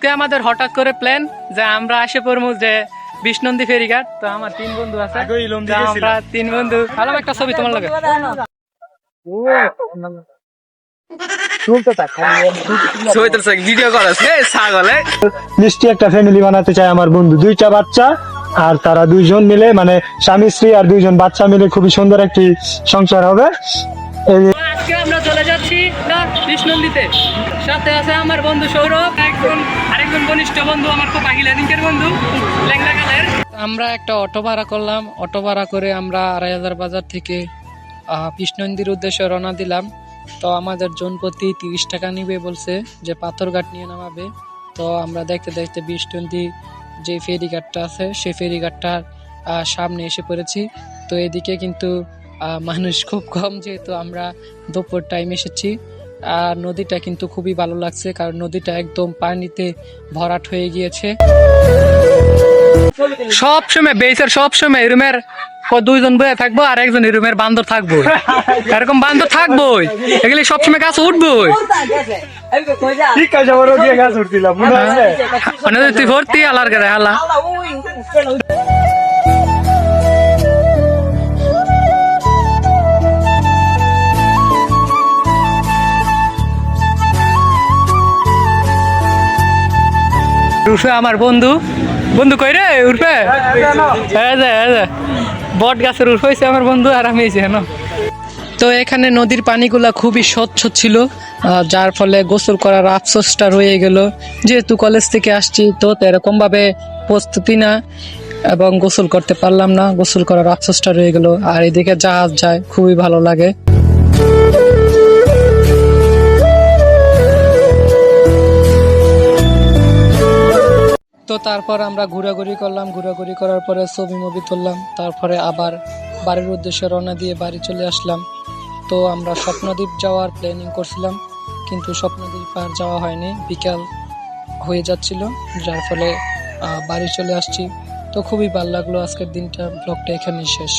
আজকে আমাদের হঠাৎ করে প্ল্যান যে আমরা আসে পড়বো যে বিষ্ণন্দী ফেরিঘাট। তো আমার 3 বন্ধু আছে, আমরা 3 বন্ধু ভালো একটা ছবি তোমার লাগে মিষ্টি একটা ফ্যামিলি বানাতে চায় আমার বন্ধু, 2টা বাচ্চা আর তারা 2জন মিলে মানে স্বামী স্ত্রী আর 2জন বাচ্চা মিলে খুবই সুন্দর একটি সংসার হবে। আজকে আমরা চলে যাচ্ছি বিষ্ণন্দীতে, সাথে আছে আমার বন্ধু সৌরভ, আরেকজন ঘনিষ্ঠ বন্ধু আমার খুব আগিলা দিনকের বন্ধু লেংলাগালের। আমরা একটা অটো ভাড়া করলাম, অটো ভাড়া করে আমরা 2500 বাজার থেকে বিষ্ণন্দীর উদ্দেশ্যে রওনা দিলাম। তো আমাদের জন প্রতি 30 টাকা নিবে বলছে, যে পাথরঘাট নিয়ে নামাবে। তো আমরা দেখতে দেখতে বিষ্ণন্দী যে ফেরিঘাটটা আছে সেই ফেরিঘাটটার সামনে এসে পড়েছি। তো এদিকে কিন্তু মানুষ খুব কম, যেহেতু আমরা দুপুর টাইম এসেছি। আর নদীটা কিন্তু খুবই ভালো লাগছে, কারণ নদীটা একদম পানিতে ভরাট হয়ে গিয়েছে। সব সময় বেসের সব সময় রুমের 2জন বয়ে থাকবো আর একজন রুমের বান্দর থাকবো, এরকম বান্দর থাকবোই, এগুলি সবসময় গাছ উঠবোই। তুই ভর্তি আলার করে হালা। উর্ফে আমার বন্ধু, বন্ধু কই রে উর্ফে, বট গাছের উর্ফে হয়েছে আমার বন্ধু আর আমি হেন। তো এখানে নদীর পানিগুলা খুবই স্বচ্ছ ছিল, যার ফলে গোসল করার আফসোসটা রয়ে গেল। যেহেতু কলেজ থেকে আসছি তো এরকম ভাবে প্রস্তুতি না, এবং গোসল করতে পারলাম না, গোসল করার আফসোসটা রয়ে গেল। আর এদিকে জাহাজ যায়, খুবই ভালো লাগে। তো তারপর আমরা ঘোরাঘুরি করলাম, ঘোরাঘুরি করার পরে ছবি মুভি তুললাম, তারপরে আবার বাড়ির উদ্দেশ্যে রওনা দিয়ে বাড়ি চলে আসলাম। তো আমরা স্বপ্নদ্বীপ যাওয়ার প্ল্যানিং করছিলাম, কিন্তু স্বপ্নদ্বীপ আর যাওয়া হয়নি, বিকাল হয়ে যাচ্ছিল, যার ফলে বাড়ি চলে আসছি। তো খুবই ভালো লাগলো আজকের দিনটা, ব্লগটা এখানেই শেষ।